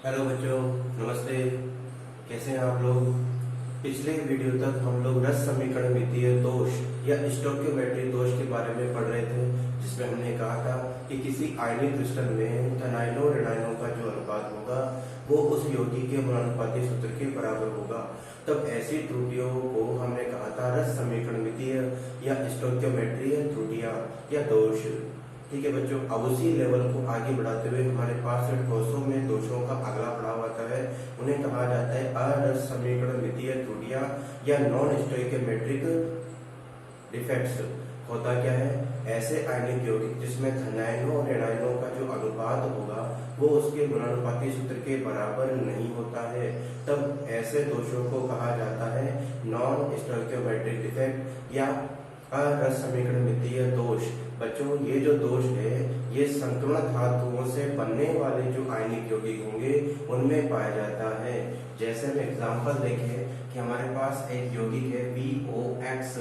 Hello बच्चों, नमस्ते। कैसे हैं आप लोग। पिछले वीडियो तक हम लोग रस समीकरणमितीय दोष या स्टोइकियोमेट्रिक दोष के बारे में पढ़ रहे थे, जिसमें हमने कहा था कि किसी आयनिक क्रिस्टल में धनायनों और ऋणायनों का जो अनुपात होगा वो उस यौगिक के समानुपाती सूत्र के बराबर होगा। तब ऐसी त्रुटियों को हमने कहा था रस समीकरणमितीय या स्टोइकियोमेट्रिक त्रुटियां या दोष। ठीक है बच्चों, अब उसी लेवल को आगे बढ़ाते हुए हमारे पास ठोसों में दोषों का अगला पड़ाव आता है। उन्हें कहा जाता है अरस समीकरणमितीय त्रुटियां या नॉन स्टोइकियोमेट्रिक डिफेक्ट्स। होता क्या है, ऐसे आयनिक यौगिक जिसमें धनायनों और ऋणायनों का जो अनुपात होगा वो उसके गुणानुपाती सूत्र के बराबर नहीं होता है, तब ऐसे दोषों को कहा जाता है नॉन स्टोइकियोमेट्रिक डिफेक्ट या अरस समीकरणमितीय दोष। बच्चों, ये जो दोष है ये संक्रमण धातुओं से बनने वाले जो आयनिक यौगिक होंगे उनमें पाया जाता है। जैसे हम एग्जांपल देखें कि हमारे पास एक यौगिक है VOX,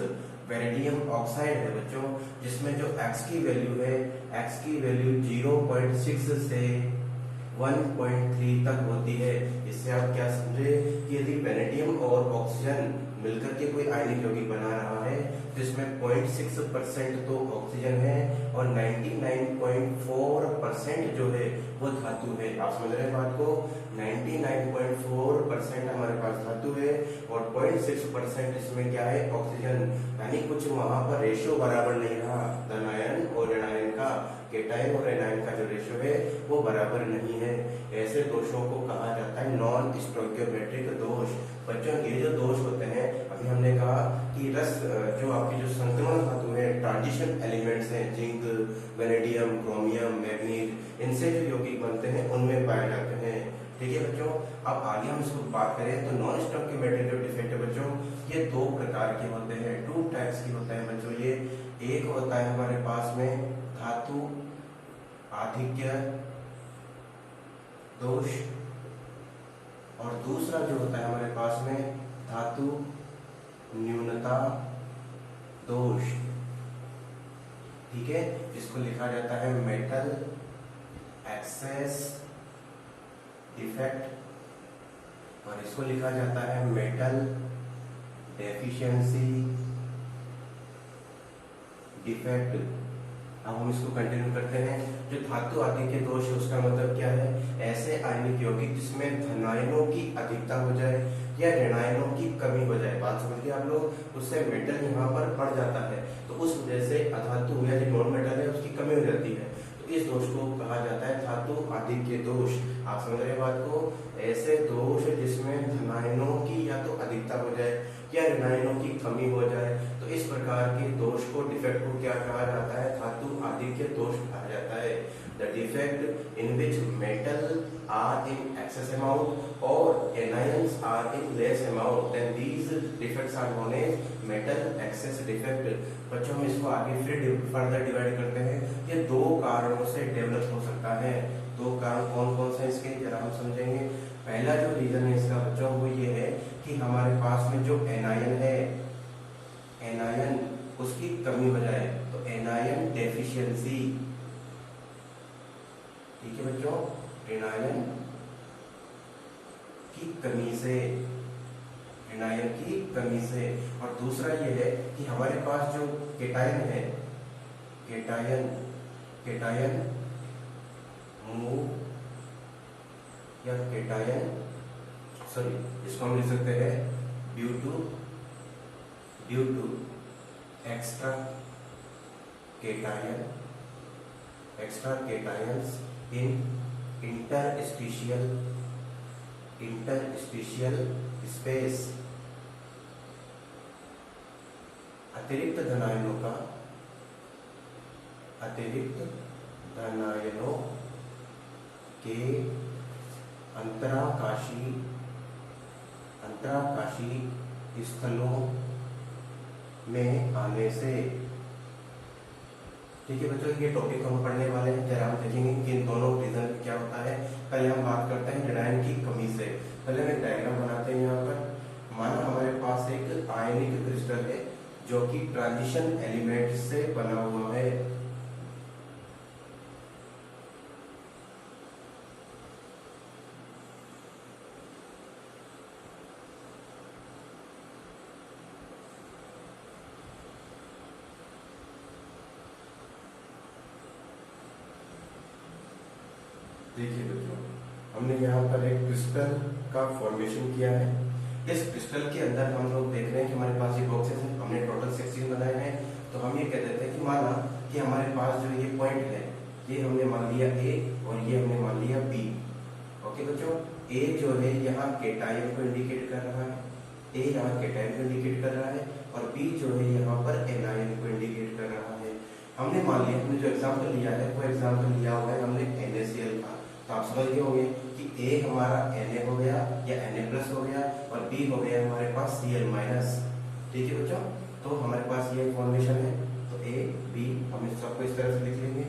वेनेडियम ऑक्साइड है बच्चों, जिसमें जो X की वैल्यू है, X की वैल्यू 0.6 से 1.3 तक होती है। इससे आप क्या समझे कि यदि वेनेडियम और ऑक्सीजन मिलकर के कोई आयनिक यौगिक बना रहा है तो इसमें 0.6% तो ऑक्सीजन है और 99.4% जो है वो धातु है। आप समझ रहे हैं बात को, 99.4% हमारे पास धातु है और 0.6% इसमें क्या है, ऑक्सीजन। यानी कुछ वहां पर रेशियो बराबर नहीं रहा, धनायन और ऋणायन का, केटायन और एनायन का जो रेशियो है वो बराबर नहीं है। ऐसे दोषों को कहा जाता है नॉन स्टोइकियोमेट्रिक दोष। बच्चों, ये जो दोष होते हैं, अभी हमने कहा कि रस जो आपकी जो संक्रमण धातु है, ट्रांजिशन एलिमेंट्स हैं, जिंक, वेनेडियम, क्रोमियम, मैग्नीज, इनसे जो यौगिक बनते हैं उनमें पाए जाते हैं। ठीक है बच्चों, अब आगे हम इसको बात करें तो नॉन स्टोइकियोमेट्रिक जो डिफेक्ट है बच्चों, ये दो प्रकार के होते हैं, 2 टाइप्स के होते हैं बच्चों। ये एक होता है हमारे पास में धातु आधिक्य दोष और दूसरा जो होता है हमारे पास में धातु न्यूनता दोष। ठीक है, इसको लिखा जाता है मेटल एक्सेस डिफेक्ट और इसको लिखा जाता है मेटल डेफिशिएंसी डिफेक्ट। अब हम इसको कंटिन्यू करते हैं। जो धातु आधिक्य दोष है उसका मतलब क्या है, ऐसे आयनिक यौगिक जिसमें धनायनों की अधिकता हो जाए या ऋणायनों की कमी हो जाए। बात समझ गए आप लोग, उससे मेटल यहाँ पर बढ़ जाता है तो उस वजह से अधातु या जो नॉन मेटल है उसकी कमी हो जाती है, तो इस दोष को कहा जाता है धातु आधिक्य दोष। आप समझ रहे बात को, ऐसे दोष जिसमें धनायनों की या तो अधिकता हो जाए या ऋणायनों की कमी हो जाए, तो इस प्रकार के दोष को, डिफेक्ट को क्या कहा जाता है, धातु आधिक्य दोष कहा जाता है। The defect in which metal are in excess amount और anions are in less amount, then these defects are known as metal excess defect. बच्चों, हम इसको आगे फिर फर्दर डिवाइड करते हैं। ये दो कारणों से डेवलप हो सकता है। दो कारण कौन कौन से इसके जरा हम समझेंगे। पहला जो रीजन है इसका बच्चों वो ये है कि हमारे पास में जो एनायन है, एनायन उसकी कमी हो जाए, तो एनायन डेफिशिएंसी। ठीक है बच्चों, एनायन की कमी से, एनायन की कमी से। और दूसरा ये है कि हमारे पास जो केटायन है, केटायन मूव या केटायन, सॉरी इसको हम लिख सकते हैं due to extra cations in interstitial space. अतिरिक्त धनायनों के अंतराकाशी स्थलों में आने से। ठीक है बच्चों, ये टॉपिक हम पढ़ने वाले हैं, जरा हम देखेंगे कि इन दोनों रीजन क्या होता है। पहले हम बात करते हैं ऋणायन की कमी से। पहले हम एक डायग्राम बनाते हैं। यहाँ पर माना हमारे पास एक आयनिक क्रिस्टल है जो कि ट्रांजिशन एलिमेंट से बना हुआ है। देखिए बच्चों, हमने यहाँ पर एक क्रिस्टल का फॉर्मेशन किया है। इस क्रिस्टल के अंदर हम लोग देख रहे हैं कि हमारे पास ये बॉक्सेस हैं, हमने टोटल 16 बनाए हैं। तो हम ये कह देते हैं कि माना कि हमारे पास जो ये पॉइंट है, ये हमने मान लिया ए और ये हमने मान लिया बी। ओके बच्चों, ए जो है यहाँ केटायन को इंडिकेट कर रहा है, ए यहाँ केटायन को इंडिकेट कर रहा है, और बी जो है यहाँ पर एनायन को इंडिकेट कर रहा है। हमने मान लिया, हमने जो एग्जाम्पल लिया है वो एग्जाम्पल लिया हुआ है हमने NaCl का। तो आप समझ गए होंगे कि ए हमारा Na हो गया या Na+ हो गया, और बी हो गया हमारे पास Cl-। ठीक है बच्चों, तो हमारे पास ये फॉर्मेशन है। तो ए बी हम इस सबको इस तरह से लिख लेंगे।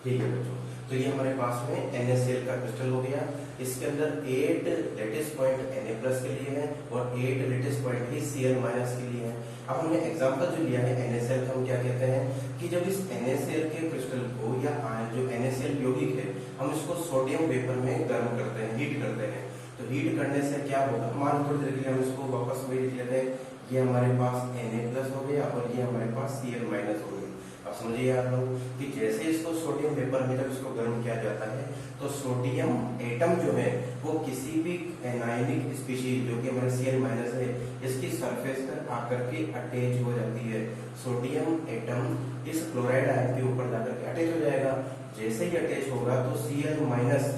ठीक है बच्चों, तो ये हमारे पास में NaCl का क्रिस्टल हो गया। इसके अंदर 8 लेटिस पॉइंट Na+ के लिए है और 8 लेटिस पॉइंट ही Cl- के लिए है। अब हमने एग्जांपल जो लिया है NaCl का, हम क्या कहते हैं कि जब इस NaCl के क्रिस्टल को या जो NaCl यौगिक है, हम इसको सोडियम वेपर में गर्म करते हैं, हीट करते हैं। तो हीट करने से क्या होगा, मान थोड़ी देर के लिए हम इसको वापस में लिख लेते हैं। ये हमारे पास Na+ हो गया और ये हमारे पास Cl- हो गया। अब समझिए आप लोग कि जैसे इसको सोडियम वेपर में जब इसको गर्म किया जाता है, तो सोडियम एटम जो है वो किसी भी एनायनिक स्पीशीज जो कि हमारे Cl- है, इसकी सरफेस पर आकर के अटैच हो जाती है। सोडियम एटम इस क्लोराइड आयन के ऊपर जाकर के अटैच हो जाएगा। जैसे ही अटैच होगा तो Cl-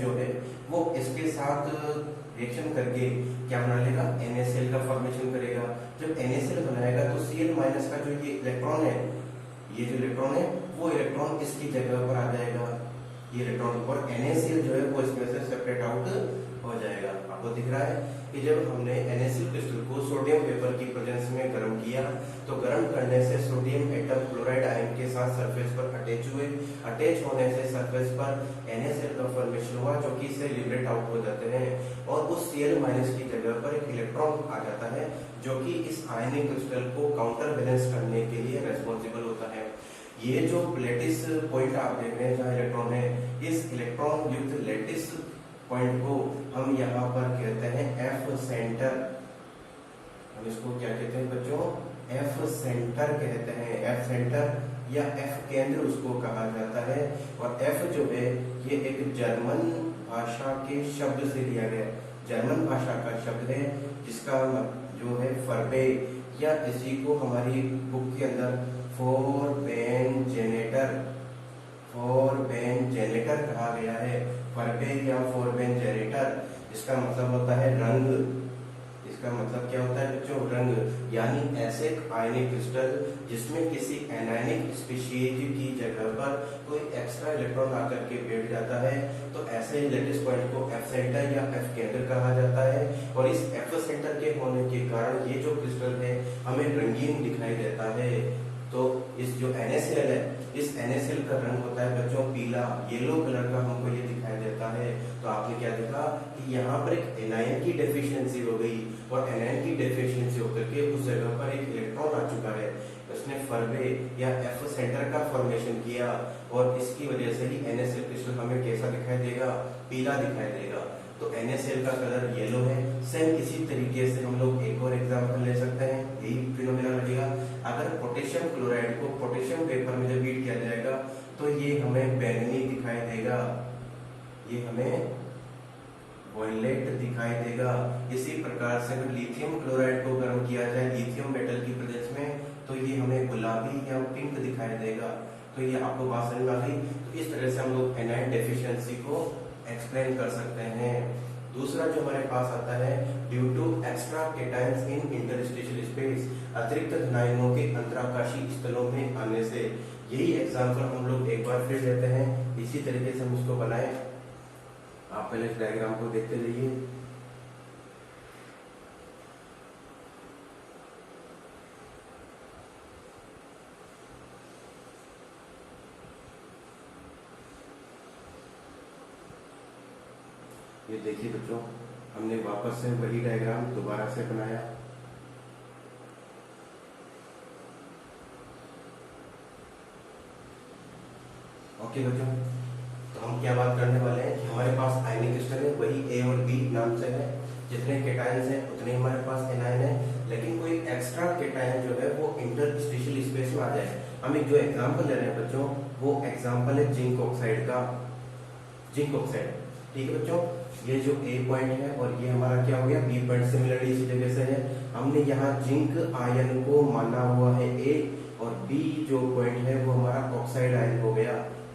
जो है वो इसके साथ रिएक्शन करके क्या बना लेगा, NaCl का फॉर्मेशन करेगा। जब NaCl बनाएगा तो Cl- का जो ये इलेक्ट्रॉन है, ये जो इलेक्ट्रॉन है वो इलेक्ट्रॉन इसकी जगह पर आ जाएगा, ये इलेक्ट्रॉन, और NaCl जो है वो इसमें से सेपरेट आउट हो जाएगा। आपको दिख रहा है कि जब हमने NaCl क्रिस्टल को सोडियम वेपर की प्रेजेंस में गर्म किया, तो गर्म करने से सोडियम एटम क्लोराइड आयन के साथ सरफेस पर अटैच हुए। अटैच होने से सरफेस पर NaCl का फॉर्मेशन हुआ, जो कि इससे लिबरेट आउट हो जाते हैं, और उस Cl- की जगह पर एक इलेक्ट्रॉन आ जाता है, जो कि इस आयनिक क्रिस्टल को काउंटर बैलेंस करने के लिए रेस्पॉन्सिबल होता है। ये जो लेटिस पॉइंट आप देख रहे हैं जहाँ इलेक्ट्रॉन है, इस इलेक्ट्रॉन युक्त लेटिस पॉइंट को हम यहाँ पर कहते हैं F सेंटर। हम इसको क्या कहते हैं बच्चों, F सेंटर कहते हैं। F सेंटर या F केंद्र उसको कहा जाता है। और F जो है ये एक जर्मन भाषा के शब्द से लिया गया, जर्मन भाषा का शब्द है, जिसका जो है फर्बे, या इसी को हमारी बुक के अंदर फोरबेन जेनेटर कहा गया है। फर्बे या फोरबेन जेनेटर, इसका मतलब होता है रंग। इसका मतलब क्या होता है बच्चों, रंग। यानी ऐसे आयनिक क्रिस्टल जिसमें किसी एनायनिक स्पीशीज की जगह पर कोई एक्स्ट्रा इलेक्ट्रॉन आकर के बैठ जाता है, तो ऐसे लेटिस पॉइंट को F सेंटर या F केंद्र कहा जाता है। और इस F सेंटर के होने के कारण ये जो क्रिस्टल है हमें रंगीन दिखाई देता है। तो इस जो NaCl है, इस NaCl का रंग होता है बच्चों पीला, येलो कलर का हमको ये दिखाई देता है। तो आपने क्या देखा कि यहाँ पर एक एनायन की डेफिशिएंसी हो गई, और एनायन की डेफिशिएंसी होकर के उस जगह पर एक इलेक्ट्रॉन आ चुका है, उसने फर्बे या F सेंटर का फॉर्मेशन किया, और इसकी वजह से ही NaCl क्रिस्टल हमें कैसा दिखाई देगा, पीला दिखाई देगा। तो NaCl का कलर येलो है। सेम इसी तरीके से हम लोग एक और एग्जांपल ले सकते हैं, यही फिनोमेना लगेगा। अगर पोटेशियम क्लोराइड को पोटेशियम वेपर में जब हीट किया जाएगा, तो ये हमें बैंगनी दिखाई देगा, ये हमें वॉयलेट दिखाई देगा। इसी प्रकार से अगर लिथियम क्लोराइड को गर्म किया जाए लिथियम मेटल की प्रेजेंस में, तो ये हमें गुलाबी या पिंक दिखाई देगा। तो ये आपको बात समझ में आ गई। तो इस तरह से हम लोग एनायन डेफिशिएंसी को एक्सप्लेन कर सकते हैं। दूसरा जो हमारे पास आता है, due to extra cations in interstitial space, अतिरिक्त धनायनों के अंतराकाशी स्थलों में आने से। यही एग्जांपल हम लोग एक बार फिर लेते हैं, इसी तरीके से हम इसको बनाएं। आप पहले इस डायग्राम को देखते जाइए। ये देखिए बच्चों, हमने वापस से वही डायग्राम दोबारा से बनाया। ओके बच्चों, तो हम क्या बात करने वाले हैं कि हमारे पास आयनिक क्रिस्टल है, वही A और B नाम से है, जितने केटायंस हैं उतने हमारे पास एनायन है, लेकिन कोई एक्स्ट्रा केटायन जो है वो इंटरस्टिशियल स्पेस में आ जाए। हम एक जो एग्जांपल ले रहे हैं बच्चों, वो एग्जांपल है जिंक ऑक्साइड का, जिंक ऑक्साइड। ठीक है बच्चों, ये जो ए पॉइंट है और ये हमारा क्या हो गया बी पॉइंट, सिमिलरली इसी जगह से है। हमने यहाँ जिंक आयन को माना हुआ है ए, और बी जो पॉइंट है वो हमारा ऑक्साइड आयन हो गया।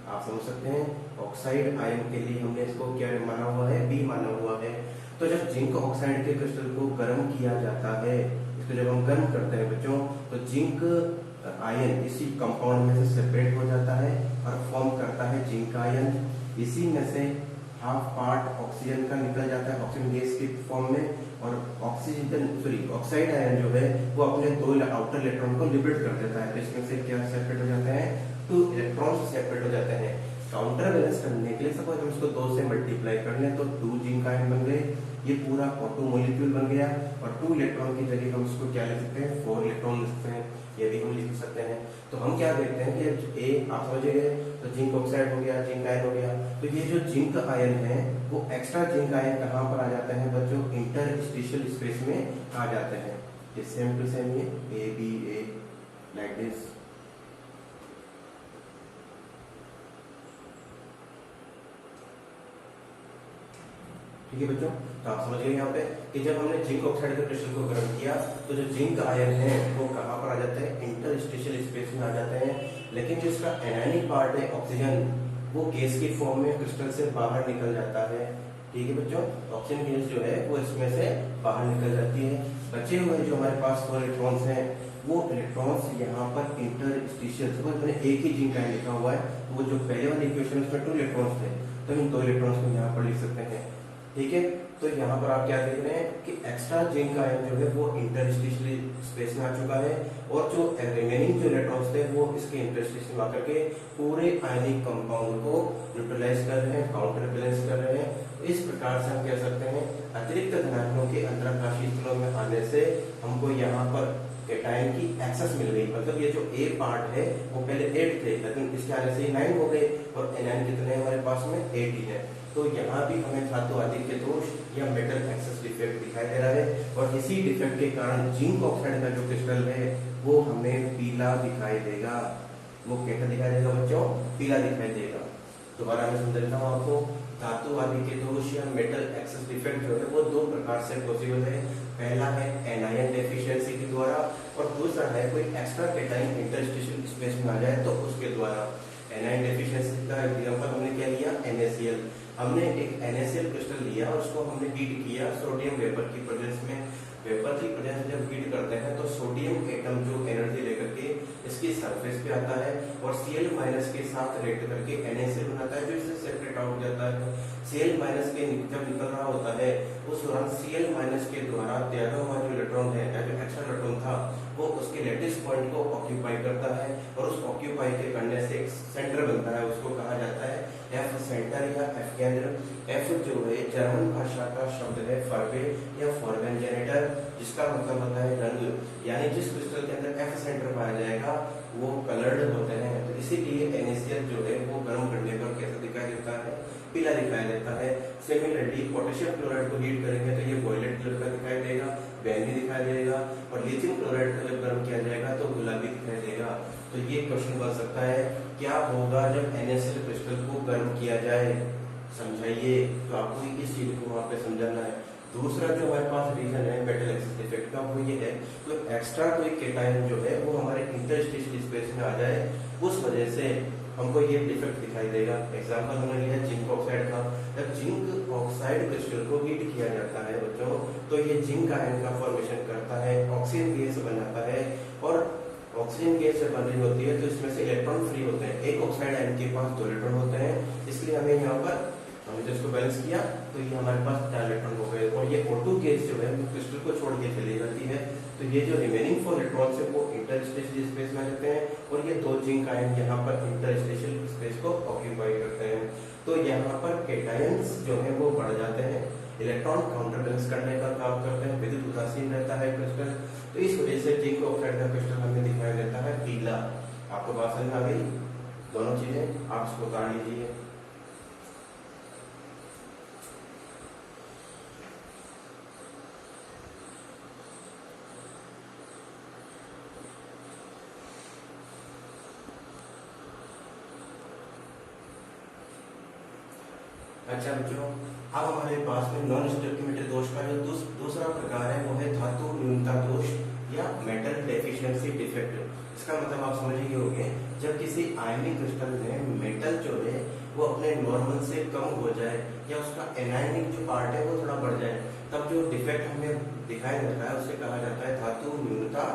आप समझ सकते हैं, ऑक्साइड आयन के लिए हमने इसको क्या माना हुआ है, बी माना हुआ है। तो जब जिंक ऑक्साइड के क्रिस्टल को गर्म किया जाता है, इसको जब हम गर्म करते हैं बच्चों, तो जिंक आयन इसी कंपाउंड में से सेपरेट हो जाता है और फॉर्म करता है जिंक आयन। इसी में से हाफ पार्ट ऑक्सीजन का निकल जाता है ऑक्सीजन गैस के फॉर्म में, और ऑक्साइड आयन जो है वो अपने दो आउटर इलेक्ट्रॉन को लिबरेट कर देता है। तो इसमें से क्या सेपरेट हो जाते हैं, 2 इलेक्ट्रॉन्स सेपरेट हो जाते हैं। काउंटर बैलेंस करने के लिए सपोज हम इसको 2 से मल्टीप्लाई कर लें तो 2 जिंक आयन बन गए, ये पूरा O2 मॉलिक्यूल बन गया, और 2 इलेक्ट्रॉन की जगह हम इसको क्या लिख सकते हैं, 4 इलेक्ट्रॉन लिख सकते हैं, ये भी हम लिख सकते हैं। तो हम क्या देखते हैं कि ए आप समझ गए, तो जिंक ऑक्साइड हो गया, जिंक आयन हो गया। तो ये जो जिंक आयन है वो एक्स्ट्रा जिंक आयन कहाँ पर आ जाते हैं बच्चों, इंटरस्टिशियल स्पेस में आ जाते हैं। सेम टू सेम ये A B A like this. ठीक है बच्चों, तो आप समझ गए यहाँ पे कि जब हमने जिंक ऑक्साइड के क्रिस्टल को गर्म किया तो जो जिंक आयन है वो कहाँ पर आ जाते हैं, इंटरस्टिशियल स्पेस में आ जाते हैं। लेकिन जो इसका एनायनिक पार्ट है ऑक्सीजन, वो गैस की फॉर्म में क्रिस्टल से बाहर निकल जाता है। ठीक है बच्चों, ऑक्सीजन गैस जो है वो इसमें से बाहर निकल जाती है। बचे हुए जो हमारे पास 4 इलेक्ट्रॉन्स हैं, वो इलेक्ट्रॉन्स यहाँ पर इंटरस्टिशियल, मैंने एक ही जिंक आयन लिखा हुआ है, तो वो जो पहले वाले इक्वेशन में 2 इलेक्ट्रॉन्स थे, तो इन 2 इलेक्ट्रॉन्स को यहाँ पर लिख सकते हैं। ठीक है, तो यहाँ पर आप क्या देख रहे हैं कि एक्स्ट्रा जिंक आयन जो है वो इंटरस्टिशियल स्पेस में आ चुका है, और जो रिमेनिंग जो इलेक्ट्रॉन्स थे वो इसके इंटरस्टिशियल में आकर के पूरे आयनिक कंपाउंड को न्यूट्रलाइज कर रहे हैं, काउंटर बैलेंस कर रहे हैं। तो इस प्रकार से हम कह सकते हैं अतिरिक्त धनात्मकों के अंतरकाशीय स्थलों में आने से हमको यहाँ पर केटायन की एक्सेस मिल गई। मतलब ये जो ए पार्ट है वो पहले 8 थे, लेकिन इसके आने से 9 हो गए, और एनायन कितने हमारे पास में 18 है। तो यहाँ भी हमें धातु आधिक्य दोष या मेटल एक्सेस डिफेक्ट दिखाई दे रहा है, और इसी डिफेक्ट के कारण जिंक ऑक्साइड का जो क्रिस्टल है वो हमें पीला दिखाई देगा। वो कैसा दिखाई देगा बच्चों, पीला दिखाई देगा। दोबारा मैं समझ देता हूँ आपको, धातु आधिक्य दोष या मेटल एक्सेस डिफेक्ट जो है वो 2 प्रकार से पॉसिबल है। पहला है एनायन डेफिशिएंसी के द्वारा, और दूसरा है कोई एक्स्ट्रा केटायन इंटरस्टिशियल स्पेस में आ जाए तो उसके द्वारा। एनायन डेफिशिएंसी का एग्जांपल हमने क्या लिया, NaCl। हमने एक NaCl क्रिस्टल लिया और उसको हमने हीट किया सोडियम वेपर की प्रेजेंस में। वेपर की प्रेजेंस में जब हीट करते हैं तो सोडियम एटम जो एनर्जी लेकर के इसकी सरफेस पे आता है, और Cl माइनस के साथ रिएक्ट करके NaCl बनाता है, जो इससे सेपरेट आउट हो जाता है। Cl माइनस के जब निकल रहा होता है उस दौरान Cl माइनस के द्वारा त्यागा हुआ जो इलेक्ट्रॉन है, जो एक्स्ट्रा इलेक्ट्रॉन था, वो उसके लेटिस पॉइंट को ऑक्यूपाई करता है, और उस ऑक्यूपाई के करने से एक सेंटर बनता है, उसको कहा जाता है F सेंटर या F केंद्र। F जो है जर्मन भाषा का शब्द है फर्वे या फॉर्गन जेनेटर, जिसका मतलब होता है रंग। यानी जिस क्रिस्टल के अंदर F सेंटर पाया जाएगा वो कलर्ड होते हैं। तो इसीलिए NaCl जो है वो गर्म करने पर कैसा दिखाई देता है, पीला दिखाई देता है। सिमिलरली पोटेशियम क्लोराइड को हीट करेंगे तो ये वॉयलेट कलर का दिखाई देगा, बैंगनी दिखाई देगा, और लिथियम क्लोराइड को जब गर्म किया जाएगा तो गुलाबी दिखाई देगा। तो ये क्वेश्चन बन सकता है, क्या होगा जब NaCl क्रिस्टल को गर्म किया जाए, समझाइए। तो आपको इस चीज को वहां पे समझाना है। दूसरा जो हमारे पास रीजन है मेटल एक्सेस डिफेक्ट का, वो ये है तो एक्स्ट्रा कोई केटायन जो है वो हमारे इंटरस्टिशियल स्पेस में आ जाए, उस वजह से हमको ये डिफेक्ट दिखाई देगा। एग्जांपल हमने लिया जिंक ऑक्साइड का। जब जिंक ऑक्साइड क्रिस्टल को हीट किया जाता है बच्चों, तो ये जिंक आयन का फॉर्मेशन करता है, ऑक्सीजन गैस बनाता है, और ऑक्सीजन गैस जब बन रही होती है तो इसमें से इलेक्ट्रॉन फ्री होते हैं। एक ऑक्साइड आयन के पास 2 इलेक्ट्रॉन होते हैं, इसलिए हमें यहाँ पर हमने जो इसको बैलेंस किया तो ये हमारे पास 4 इलेक्ट्रॉन हो गए, और ये O2 गैस जो है वो क्रिस्टल को छोड़ के चली जाती है। तो ये जो रिमेनिंग 4 इलेक्ट्रॉन है वो इंटरस्टिशियल स्पेस में रहते हैं, और ये 2 जिंक आयन यहाँ पर इंटरस्टिशियल स्पेस को ऑक्यूपाई करते हैं। तो यहाँ पर केटायंस जो है वो बढ़ जाते हैं, इलेक्ट्रॉन काउंटर बैलेंस करने का काम करते हैं, विद्युत उदासीन रहता है क्रिस्टल। तो इस वजह से जिंक ऑक्साइड का क्रिस्टल हमें दिखाई देता है पीला। आपको बात समझ आ गई? दोनों चीजें आप इसको उतार लीजिए। अच्छा बच्चों, अब हमारे पास में नॉन स्टोइकियोमेट्रिक दोष का जो दूसरा प्रकार है वो है धातु न्यूनता दोष या मेटल डेफिशिएंसी डिफेक्ट। इसका मतलब आप समझ गए होंगे, जब किसी आयनिक क्रिस्टल में मेटल जो है वो अपने नॉर्मल से कम हो जाए या उसका एनायनिक जो पार्ट है वो थोड़ा बढ़ जाए, तब जो डिफेक्ट हमें दिखाई देता है उसे कहा जाता है धातु न्यूनता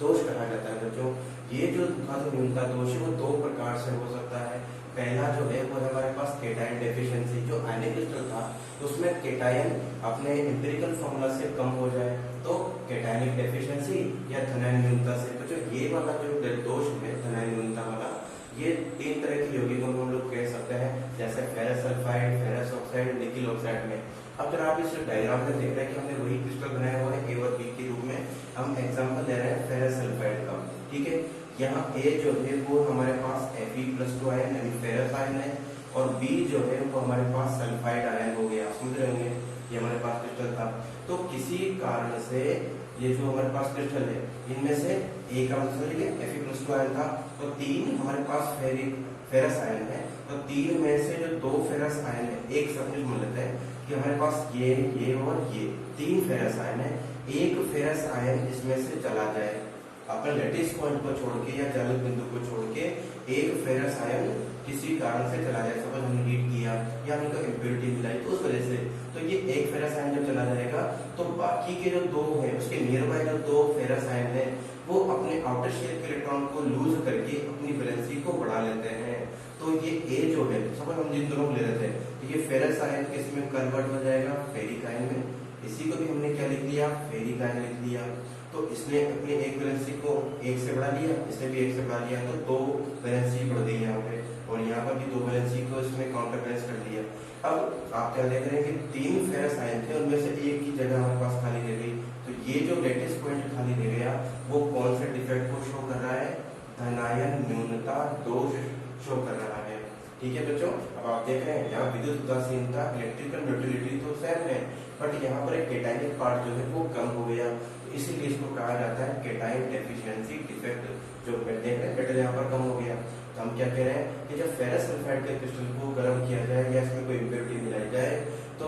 दोष कहा जाता है। बच्चों, ये जो धातु न्यूनता दोष है वो दो प्रकार से हो सकता है। पहला जो है वो हमारे पास केटायन डेफिशिएंसी, जो आयनिक क्रिस्टल था उसमें केटायन अपने एम्पिरिकल फॉर्मूला से कम हो जाए तो केटायनिक डेफिशिएंसी या धनायन न्यूनता से। तो जो ये वाला जो दोष है धनायन न्यूनता वाला, ये तीन तरह की यौगिकों को हम लोग कह सकते हैं, जैसे ferrous sulphide, ferrous oxide, nickel oxide में। अब अगर आप इस डायग्राम में देख रहे हैं कि हमने वही क्रिस्टल बनाया हुआ है ए और बी के रूप में, हम एग्जांपल ले रहे हैं फेरस सल्फाइड का। ठीक है, यहाँ ए जो है वो हमारे पास Fe+2 आयन यानी फेरस आयन है, और बी जो है वो हमारे पास सल्फाइड आयन हो गया। समझ रहे होंगे, ये हमारे पास क्रिस्टल था। तो किसी कारण से ये जो हमारे पास क्रिस्टल है इनमें से ए का मतलब Fe+2 आयन था, तो तीन हमारे पास फेरस आयन है, तो तीन में से जो दो फेरस आयन है, एक सपोज मान लेते हैं कि हमारे पास ये और ये तीन फेरस आयन है, एक फेरस आयन इसमें से चला जाए अपने लैटिस पॉइंट को छोड़ के या चालक बिंदु को छोड़ के, एक फेरस आयन किसी कारण से चला जाए, सपोज हमने हीट किया या हमने कोई इम्प्योरिटी मिलाई तो उस वजह से, तो ये एक फेरस आयन जब चला जाएगा तो बाकी के जो दो हैं उसके नियर बाय जो दो फेरस आयन है वो अपने आउटर शेल के इलेक्ट्रॉन को लूज करके अपनी वैलेंसी को बढ़ा लेते हैं। तो ये ए जो है, सपोज हम जिन दोनों ले लेते हैं, तो ये फेरस आयन किस में कन्वर्ट हो जाएगा, फेरिक आयन में। इसी को भी हमने क्या लिख लिया, फेरिक आयन लिख लिया। तो इसने अपनी एक वैलेंसी को एक से बढ़ा लिया, इसने भी एक से बढ़ा लिया, तो दो वैलेंसी बढ़ गई यहाँ पे, और यहाँ पर भी दो वैलेंसी को इसमें काउंटर बैलेंस कर लिया। अब आप क्या देख रहे हैं कि तीन फेरस आयन थे, उनमें से एक की जगह हमारे पास खाली रह गई, तो ये जो लेटेस्ट पॉइंट खाली रह गया वो कौन से डिफेक्ट को शो कर रहा है, धनायन न्यूनता दोष शो कर रहा है। ठीक है बच्चों, अब आप देख रहे हैं यहाँ विद्युत उदासीनता, इलेक्ट्रिकल न्यूट्रलिटी तो सेम है, बट यहाँ पर एक केटायनिक पार्ट जो है वो कम हो गया, इसीलिए इसको कहा जाता है केटायन डेफिशिएंसी डिफेक्ट। जो देख रहे हैं मेटल यहाँ पर कम हो गया, तो हम क्या कह रहे हैं कि जब फेरस सल्फाइड के क्रिस्टल को गर्म किया जाए या इसमें कोई इम्प्योरिटी मिलाई जाए, तो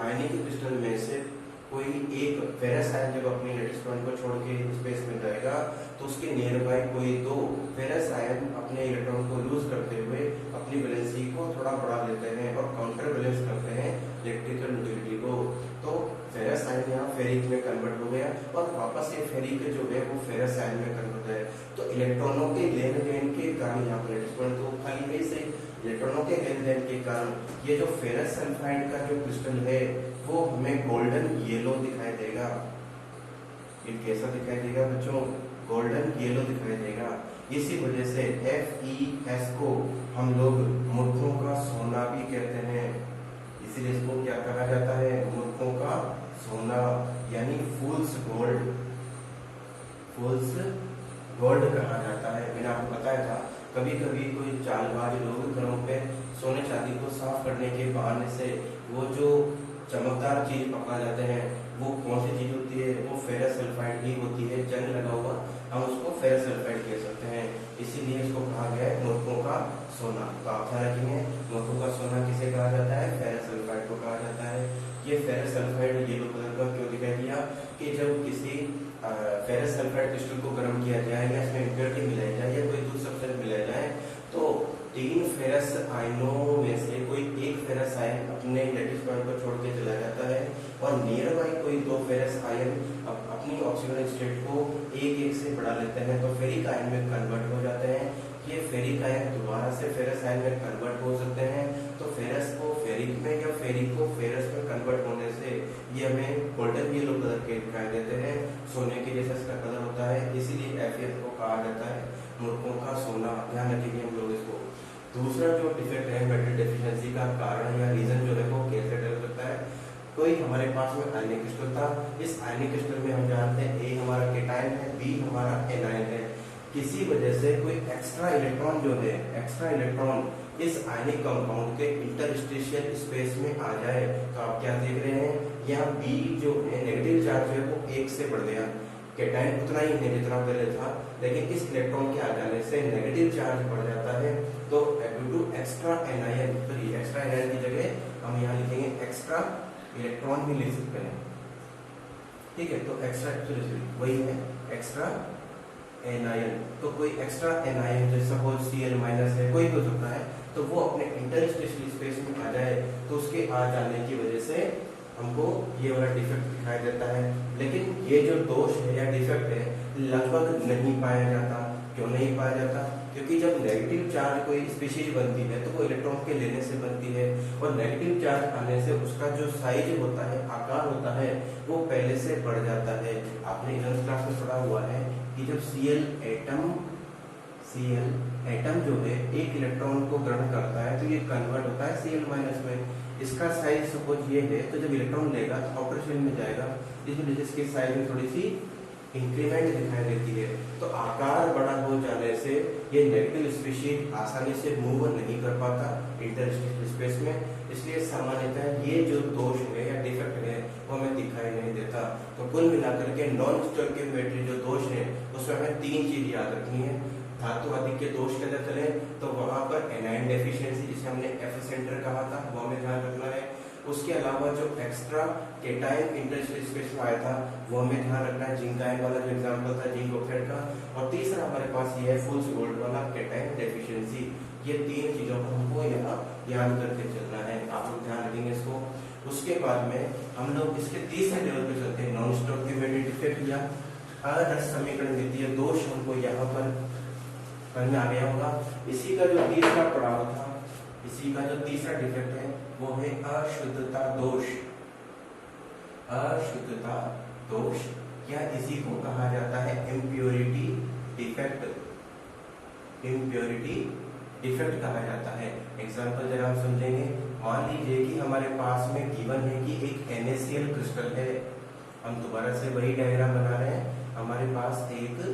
आयनिक क्रिस्टल में से कोई एक फेरस आयन जब अपने लेटेस्ट पॉइंट को छोड़ के स्पेस में जाएगा तो उसके नियर बाय कोई दो फेरस आयन अपने इलेक्ट्रॉन को लूज करते हुए अपनी वैलेंसी को थोड़ा बढ़ा लेते हैं और काउंटर बैलेंस करते हैं इलेक्ट्रिकल न्यूट्रलिटी को। तो फेरस आयन यहाँ फेरिक में कन्वर्ट हो गया और वापस ये फेरिक जो है वो फेरस आयन में कन्वर्ट है। तो इलेक्ट्रॉनों के लेन देन के कारण यहाँ पर लेटेस्ट पॉइंट तो खाली है, से इलेक्ट्रॉनों के लेन देन के कारण ये जो फेरस सल्फाइड का जो क्रिस्टल है वो हमें गोल्डन येलो दिखाई देगा। ये कैसा दिखाई देगा बच्चों, गोल्डन येलो दिखाई देगा। इसी वजह से FeS को हम लोग मूर्खों का सोना भी कहते हैं, इसीलिए इसको क्या कहा जाता है, मूर्खों का सोना यानी फूल्स गोल्ड, फूल्स गोल्ड कहा जाता है। मैंने आपको बताया था कभी कभी कोई चालबाज लोग घरों पे सोने चांदी को साफ करने के बहाने से वो जो चमकदार चीज पकड़ा जाते हैं, वो कौन सी चीज होती है, वो फेरस सल्फाइड ही होती है, जंग लगा हुआ, हम उसको फेरस सल्फाइड कह सकते हैं, इसीलिए इसको कहा गया है मूर्खों का सोना। तो आप ध्यान रखेंगे, मूर्खों का सोना किसे कहा जाता है, फेरस सल्फाइड को कहा जाता है। ये फेरस सल्फाइड येलो कलर का क्यों दिखाई दिया कि जब किसी फेरस सल्फाइड क्रिस्टल को गर्म किया जाए या इसमें इम्प्योरिटी मिलाई जाए या कोई दूसरा सब्सटेंस मिलाया जाए, तो तीन फेरस आयनों में से कोई एक फेरस आयन अपने लेटेस्ट पॉइंट को छोड़ के चला जाता है और नियर बाई कोई दो फेरस आयन अपनी ऑक्सीजन स्टेट को एक एक से बढ़ा लेते हैं, तो फेरिक आयन में कन्वर्ट हो जाते हैं। ये फेरिक आयन दोबारा से फेरस आयन में कन्वर्ट हो सकते हैं, तो फेरस को फेरिक में या फेरिक को फेरस में कन्वर्ट होने से ये हमें गोल्डन येलो कलर के दिखाई देते हैं, सोने के जैसा इसका कलर होता है, इसीलिए FeS को कहा जाता है मूर्खों का सोना। ध्यान रखिए हम लोग इसको। दूसरा जो डिफेक्ट है मेटल डेफिशिएंसी का कारण या रीजन जो है वो कैसे डर सकता है, कोई हमारे पास में आयनिक क्रिस्टल था, इस आयनिक क्रिस्टल में हम जानते हैं A हमारा केटायन है, B हमारा एनायन है, किसी वजह से कोई एक्स्ट्रा इलेक्ट्रॉन जो है, एक्स्ट्रा इलेक्ट्रॉन इस आयनिक कंपाउंड के इंटरस्टिशियल स्पेस में आ जाए, तो आप क्या देख रहे हैं, यहाँ B जो है नेगेटिव चार्ज है वो 1 से बढ़ गया, केटायन उतना ही है जितना पहले था, लेकिन इस इलेक्ट्रॉन के आ जाने से नेगेटिव चार्ज बढ़ जाता है, तो ड्यू टू एक्स्ट्रा एनायन, तो ये एक्स्ट्रा एनायन की जगह हम यहाँ लिखेंगे एक्स्ट्रा इलेक्ट्रॉन भी लिख सकते हैं, ठीक है। तो एक्स्ट्रा वही है एक्स्ट्रा एनायन। तो कोई एक्स्ट्रा एनायन जैसे सपोज Cl माइनस है, कोई भी हो सकता है, तो वो अपने इंटरस्टेशियल स्पेस में आ जाए तो उसके आ जाने की वजह से हमको ये वाला डिफेक्ट दिखाई देता है। लेकिन ये जो दोष है या डिफेक्ट है लगभग नहीं पाया जाता। क्यों नहीं पाया जाता? क्योंकि जब नेगेटिव चार्ज कोई स्पीशीज बनती है तो वो इलेक्ट्रॉन के लेने से बनती है, और नेगेटिव चार्ज आने से उसका जो साइज होता है, आकार होता है, वो पहले से बढ़ जाता है। आपने 11th क्लास में पढ़ा हुआ है कि जब Cl एटम जो है एक इलेक्ट्रॉन को ग्रहण करता है तो ये कन्वर्ट होता है Cl माइनस में। इसका साइज सपोज ये है, तो जब इलेक्ट्रॉन लेगा तो आउटर शेल में जाएगा, इस वजह से इसके साइज में थोड़ी सी इंक्रीमेंट दिखाई देती है। तो आकार बड़ा हो जाने से ये नेगेटिव स्पीशीज आसानी से मूव नहीं कर पाता इंटरस्टेशियल स्पेस में, इसलिए सामान्यतः ये जो दोष है या डिफेक्ट है वो हमें दिखाई नहीं देता। तो कुल मिलाकर के नॉन स्टोइकियोमेट्री जो दोष है उसमें हमें 3 चीज याद रखनी है। धातु अधिक के दोष के अंदर चले तो वहां पर एनाइन डेफिशिएंसी, जिसे हमने एफ सेंटर कहा था, वो हमें ध्यान रखना है। उसके अलावा जो एक्स्ट्रा केटायन इंटरस्टेशियल स्पेस में आया था वो हमें ध्यान रखना है, जिंक आयन वाला जो एग्जांपल था जिंक ऑक्साइड का। और तीसरा हमारे पास ये है फुल्स गोल्ड वाला केटायन डेफिशिएंसी। ये 3 चीजों को हमको यहाँ याद करके चलना है, आप लोग ध्यान रखेंगे इसको। उसके बाद में हम लोग इसके तीसरे लेवल पे चलते हैं, नॉन स्टोइकियोमेट्रिक डिफेक्ट या अरस समीकरण द्वितीय दोष हमको यहाँ पर समझ में आ गया होगा। इसी का जो तीसरा पड़ाव था, इसी का जो तीसरा डिफेक्ट है वो है अशुद्धता दोष। अशुद्धता दोष या इसी को कहा जाता है इम्प्योरिटी डिफेक्ट। इम्प्योरिटी डिफेक्ट कहा जाता है। एग्जांपल जरा हम समझेंगे। मान लीजिए कि हमारे पास में गिवन है कि एक NaCl क्रिस्टल है। हम दोबारा से वही डायग्राम बना रहे हैं। हमारे पास एक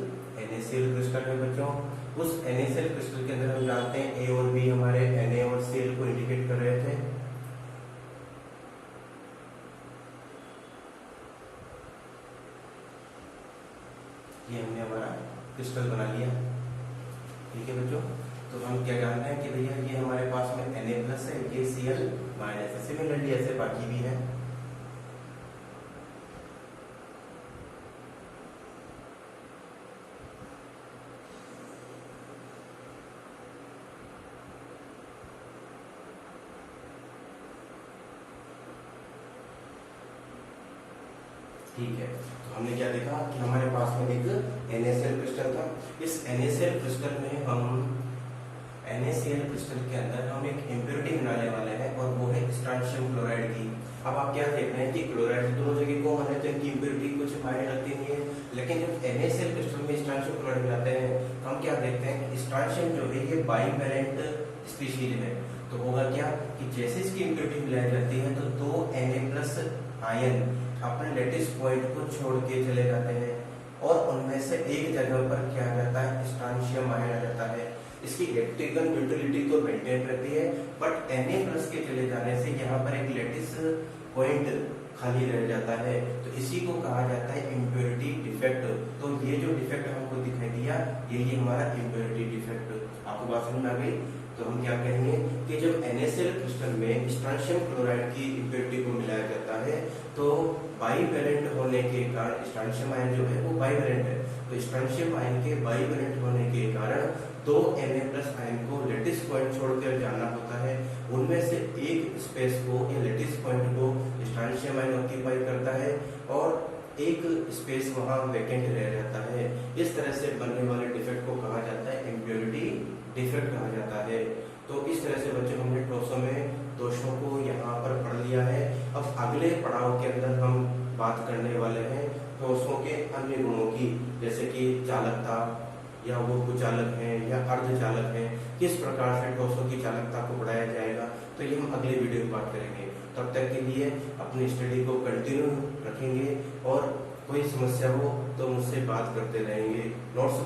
NaCl क्रिस्टल है बच्चों। उस NaCl क्रिस्टल के अंदर हम जानते हैं A और B हमारे Na और Cl को इंडिकेट कर रहे थे। ये हमने हमारा क्रिस्टल बना लिया, ठीक है बच्चों। तो हम क्या जानते हैं कि भैया ये हमारे पास में Na प्लस है, ये Cl माइनस है। सिमिलरली ऐसे बाकी भी है। ठीक है, तो हमने क्या देखा कि हमारे पास में एक NaCl क्रिस्टल था। इस NaCl क्रिस्टल में हम NaCl क्रिस्टल के अंदर हम एक इम्प्योरिटी बनाने वाले हैं और वो है स्ट्रांशियम क्लोराइड की। अब आप क्या देख रहे हैं कि क्लोराइड दोनों जगह को माने तो इनकी इम्प्योरिटी कुछ मायने रखती नहीं है, लेकिन जब NaCl क्रिस्टल में स्ट्रांशियम क्लोराइड मिलाते हैं तो हम क्या देखते हैं कि स्ट्रांशियम जो है ये बाइवैलेंट स्पीशीज है। तो होगा क्या कि जैसे इसकी इम्प्योरिटी मिलाई जाती है तो 2 Na+ आयन अपने लेटिस पॉइंट को छोड़ के चले जाते हैं और उनमें से एक जगह पर क्या आ जाता है, स्ट्रांशियम आयन आ जाता है। इसकी इलेक्ट्रिकल न्यूट्रलिटी तो मेंटेन रहती है, बट Na+ के चले जाने से यहाँ पर एक लेटिस पॉइंट खाली रह जाता है। तो इसी को कहा जाता है इम्प्योरिटी डिफेक्ट। तो ये जो डिफेक्ट हमको दिखाई दिया ये हमारा इम्प्योरिटी डिफेक्ट। आपको बात समझ में आ गई? तो हम क्या कहेंगे कि जब NaCl क्रिस्टल में स्ट्रांशियम क्लोराइड की इम्प्योरिटी को मिलाया जाता है तो बाइवैलेंट होने के कारण स्ट्रांशियम आयन जो है वो बाइवैलेंट है। तो स्ट्रांशियम आयन के बाइवैलेंट होने के कारण 2 Na+ आयन को लेटिस पॉइंट छोड़कर जाना होता है। उनमें से एक स्पेस को या लेटिस पॉइंट को स्ट्रांशियम आयन ऑक्यूपाई करता है और एक स्पेस वहां वैकेंट रह जाता है। इस तरह से बनने वाले डिफेक्ट को कहा जाता है इम्प्योरिटी डिफेक्ट कहा जाता है। तो इस तरह से बच्चों हमने टॉसो में दोषों को यहाँ पर पढ़ लिया है। अब अगले पड़ाव के अंदर हम बात करने वाले हैं टॉसो के अन्य गुणों की, जैसे कि चालकता या वो कुचालक है या अर्धचालक है, किस प्रकार से टॉसो की चालकता को बढ़ाया जाएगा, तो ये हम अगले वीडियो में बात करेंगे। तब तक के लिए अपनी स्टडी को कंटिन्यू रखेंगे और कोई समस्या हो तो मुझसे बात करते रहेंगे। नोट्स